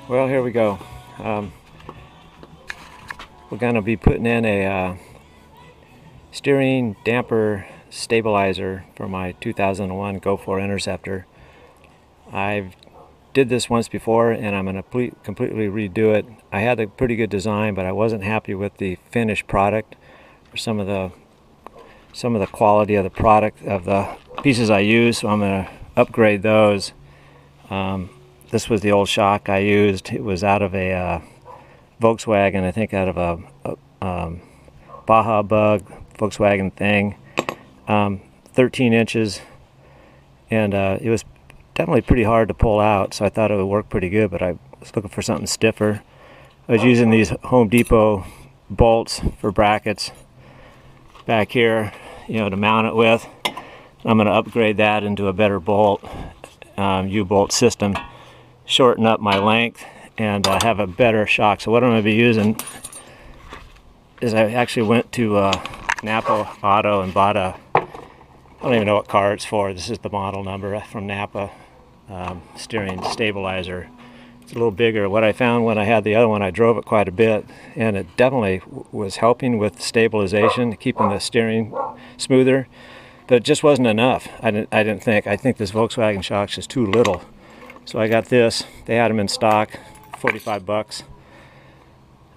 Well, here we go. We're going to be putting in a steering damper stabilizer for my 2001 Go4 Interceptor. I've did this once before and I'm going to completely redo it. I had a pretty good design, but I wasn't happy with the finished product or some of the quality of the product of the pieces I used, so I'm going to upgrade those. This was the old shock I used. It was out of a Volkswagen, I think out of a Baja Bug Volkswagen thing, 13 inches, and it was definitely pretty hard to pull out, so I thought it would work pretty good, but I was looking for something stiffer. I was using these Home Depot bolts for brackets back here, to mount it with. I'm going to upgrade that into a better bolt, U-bolt system, shorten up my length, and have a better shock. So what I'm going to be using is I actually went to Napa Auto and bought I don't even know what car it's for. This is the model number from Napa, steering stabilizer. It's a little bigger. What I found when I had the other one, I drove it quite a bit, and it definitely was helping with stabilization, keeping the steering smoother, but it just wasn't enough. I think this Volkswagen shock's just too little. So I got this. They had them in stock, 45 bucks.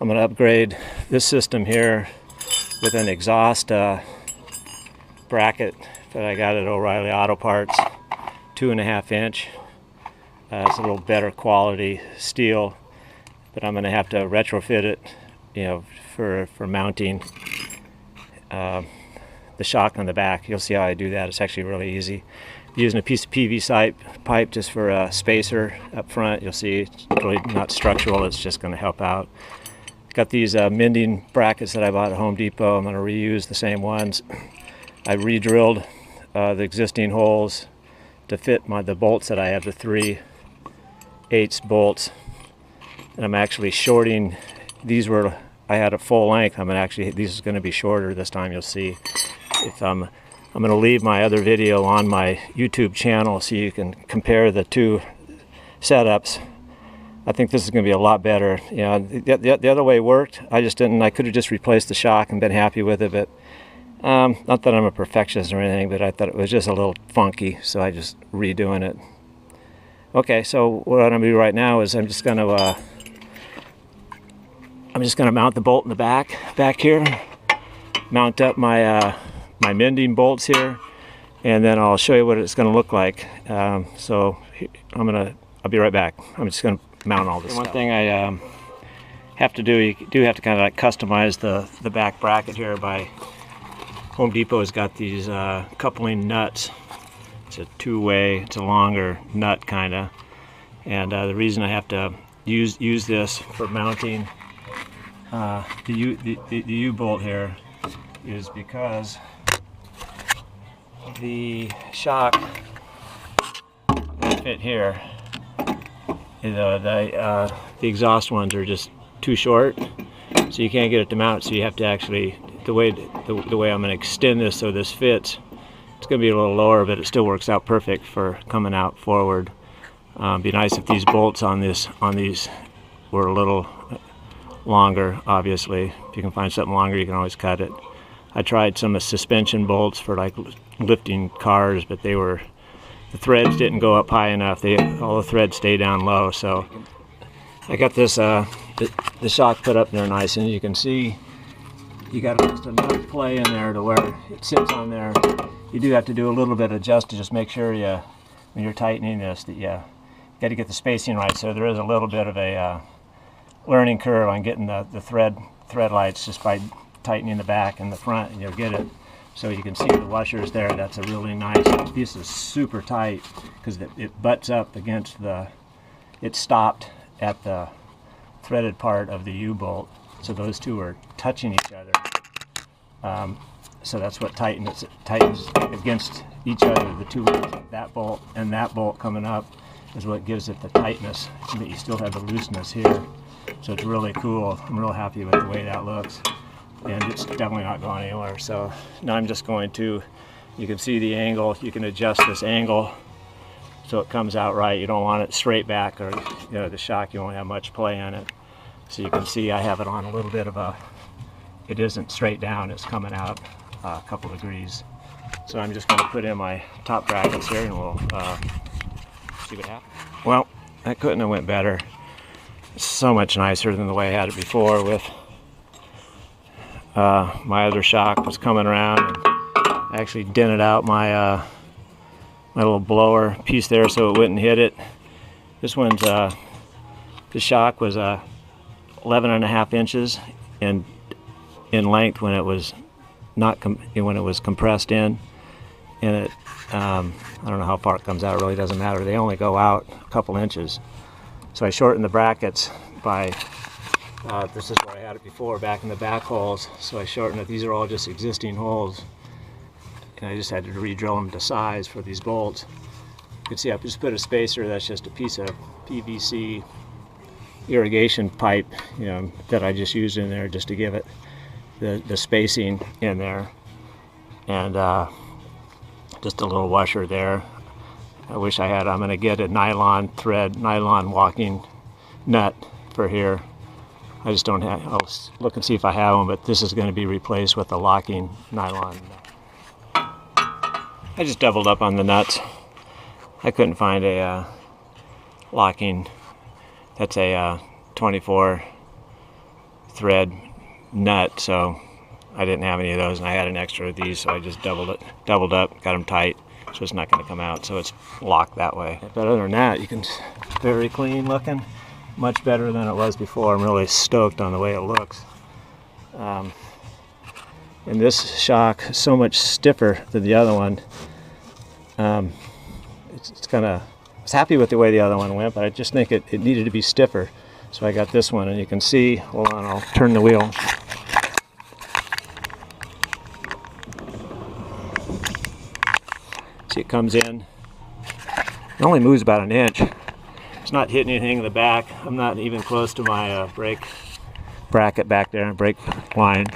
I'm going to upgrade this system here with an exhaust bracket that I got at O'Reilly Auto Parts, 2.5 inch. It's a little better quality steel, but I'm going to have to retrofit it, for mounting the shock on the back. You'll see how I do that. It's actually really easy. Using a piece of PVC pipe just for a spacer up front. You'll see it's really not structural. It's just going to help out. Got these mending brackets that I bought at Home Depot. I'm going to reuse the same ones. I re-drilled the existing holes to fit the bolts that I have, the 3/8 bolts. And I'm actually shorting. I had a full length. These is going to be shorter this time. You'll see. I'm going to leave my other video on my YouTube channel so you can compare the two setups. I think this is going to be a lot better. The other way worked. I could have just replaced the shock and been happy with it, but not that I'm a perfectionist or anything, but I thought it was just a little funky, so I just redoing it. Okay, so what I'm going to do right now is I'm just going to mount the bolt in the back here, mount up my my mending bolts here, and then I'll show you what it's going to look like. So I'll be right back. I'm just going to mount all this stuff. One thing I have to do, you do have to kind of like customize the back bracket here. Home Depot has got these coupling nuts. It's a two-way, it's a longer nut kind of, and the reason I have to use this for mounting the U-bolt here is because the shock fit here. The exhaust ones are just too short, so you can't get it to mount. So you have to actually, the way I'm going to extend this so this fits, it's going to be a little lower, but it still works out perfect for coming out forward. Be nice if these bolts on these were a little longer. Obviously, if you can find something longer, you can always cut it. I tried some suspension bolts for like lifting cars, but the threads didn't go up high enough. All the threads stay down low. So I got this the shock put up there nice, and you can see you got just enough play in there to where it sits on there. You do have to do a little bit of adjust to just make sure when you're tightening this, that you got to get the spacing right. So there is a little bit of a learning curve on getting the thread lights just by tightening the back and the front, and you'll get it. So you can see the washers there. That's a really nice. This is super tight because it butts up against it stopped at the threaded part of the U-bolt. So those two are touching each other. So that's what tightens against each other. The two, that bolt and that bolt coming up, is what gives it the tightness, but you still have the looseness here. So it's really cool. I'm real happy with the way that looks. And it's definitely not going anywhere. So now I'm just going to, you can see the angle, you can adjust this angle so it comes out right. You don't want it straight back, or the shock, you won't have much play in it. So you can see I have it on a little bit of a, it isn't straight down, it's coming out a couple degrees. So I'm just going to put in my top brackets here, and we'll see what happens. Well, that couldn't have went better. It's so much nicer than the way I had it before, with my other shock was coming around, and I actually dented out my my little blower piece there so it wouldn't hit it. This one's the shock was 11.5 inches in length when it was not when it was compressed in, and it I don't know how far it comes out. It really doesn't matter. They only go out a couple inches. So I shortened the brackets by this is where I had it before, back in the back holes. So I shortened it. These are all just existing holes, and I just had to re-drill them to size for these bolts. You can see I just put a spacer. That's just a piece of PVC irrigation pipe, that I just used in there just to give it the spacing in there, and just a little washer there. I wish I had. I'm going to get a nylon walking nut for here. I just don't have. I'll look and see if I have one, but this is going to be replaced with a locking nylon nut. I just doubled up on the nuts. I couldn't find a locking. That's a 24 thread nut, so I didn't have any of those, and I had an extra of these, so I just doubled up, got them tight, so it's not going to come out, so it's locked that way. But other than that, you can, very clean looking, much better than it was before. I'm really stoked on the way it looks. And this shock is so much stiffer than the other one. It's kind of, I was happy with the way the other one went, but I just think it needed to be stiffer. So I got this one, and you can see, hold on, I'll turn the wheel. See, it comes in, it only moves about an inch. It's not hitting anything in the back. I'm not even close to my brake bracket back there, brake line.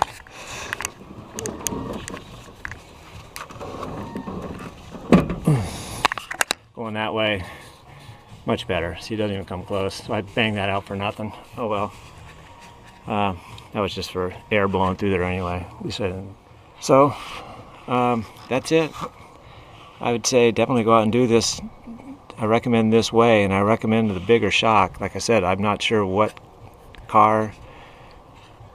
Going that way, much better. See, it doesn't even come close. So I banged that out for nothing. Oh well. That was just for air blowing through there anyway. So that's it. I would say definitely go out and do this. I recommend this way, and I recommend the bigger shock. Like I said, I'm not sure what car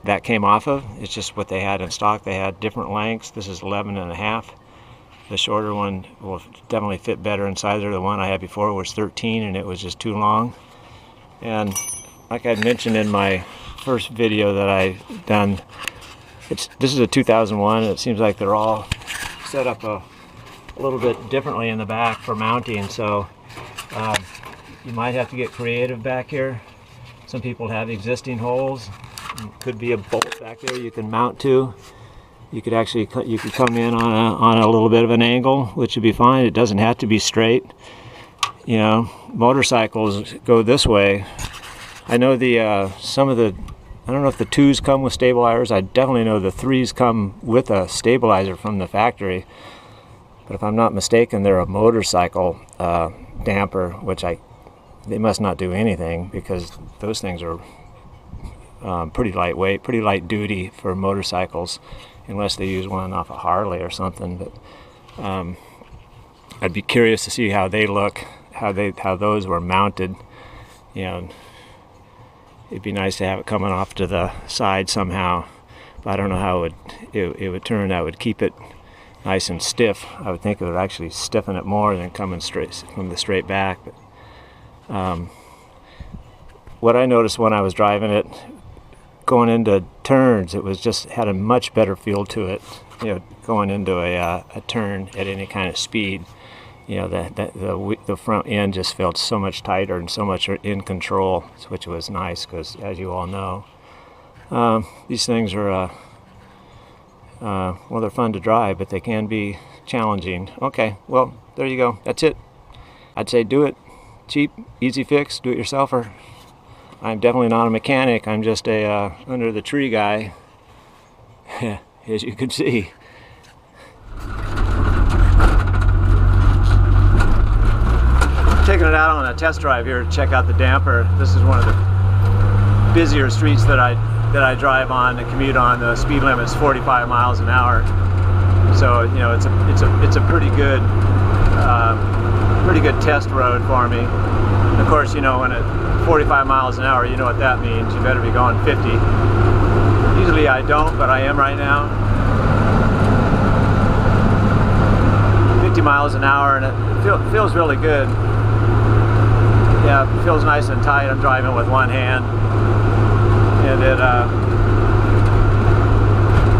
that came off of. It's just what they had in stock. They had different lengths. This is 11.5. The shorter one will definitely fit better inside there. The one I had before was 13, and it was just too long. And like I mentioned in my first video that I done, this is a 2001, and it seems like they're all set up a little bit differently in the back for mounting. So you might have to get creative back here. Some people have existing holes. Could be a bolt back there you can mount to. You could actually come in on a little bit of an angle, which would be fine. It doesn't have to be straight. Motorcycles go this way. I know some of the, I don't know if the 2s come with stabilizers. I definitely know the 3s come with a stabilizer from the factory. But if I'm not mistaken, they're a motorcycle damper, which they must not do anything, because those things are pretty lightweight, pretty light duty for motorcycles, unless they use one off a Harley or something. But I'd be curious to see how they look, how those were mounted. It'd be nice to have it coming off to the side somehow, but I don't know how it would turn. That would keep it nice and stiff. I would think it would actually stiffen it more than coming straight from the straight back. But what I noticed when I was driving it, going into turns, it was just had a much better feel to it. Going into a turn at any kind of speed, the front end just felt so much tighter and so much in control, which was nice, because as you all know, these things are well, they're fun to drive, but they can be challenging. Okay, well, there you go. That's it. I'd say do it. Cheap, easy fix, do it yourselfer. I'm definitely not a mechanic. I'm just a under the tree guy, as you can see. taking it out on a test drive here to check out the damper. This is one of the busier streets that I drive on and commute on. The speed limit is 45 miles an hour. So you know, it's a pretty good test road for me. And of course, you know, when at 45 miles an hour, you know what that means. You better be going 50. Usually I don't, but I am right now. 50 miles an hour, and it feels really good. Yeah, it feels nice and tight. I'm driving with one hand, and it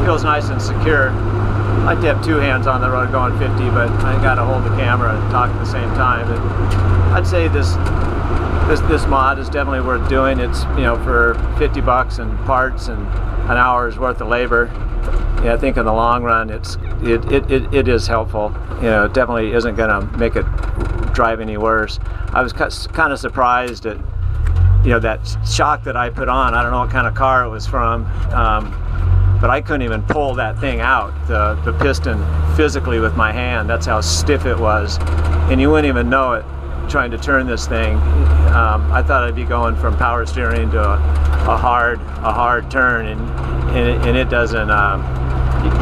feels nice and secure. I like to have two hands on the road going 50, but I got to hold the camera and talk at the same time. And I'd say this mod is definitely worth doing. It's, you know, for 50 bucks and parts and an hour's worth of labor. Yeah, I think in the long run it is helpful. You know, it definitely isn't going to make it drive any worse. I was kind of surprised at, you know, that shock that I put on. I don't know what kind of car it was from, but I couldn't even pull that thing out, the piston, physically with my hand. That's how stiff it was, and you wouldn't even know it trying to turn this thing. I thought I'd be going from power steering to a hard turn, and it doesn't.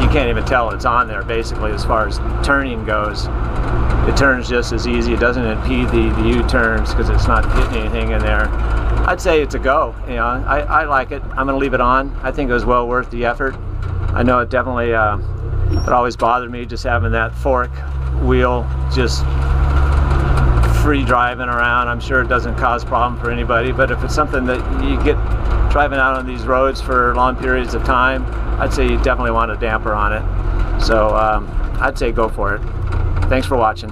You can't even tell it's on there, basically, as far as turning goes. It turns just as easy. It doesn't impede the U-turns because it's not hitting anything in there. I'd say it's a go. You know, I like it. I'm going to leave it on. I think it was well worth the effort. I know it definitely, it always bothered me just having that fork wheel just free driving around. I'm sure it doesn't cause problem for anybody, but if it's something that you get driving out on these roads for long periods of time, I'd say you definitely want a damper on it. So I'd say go for it. Thanks for watching.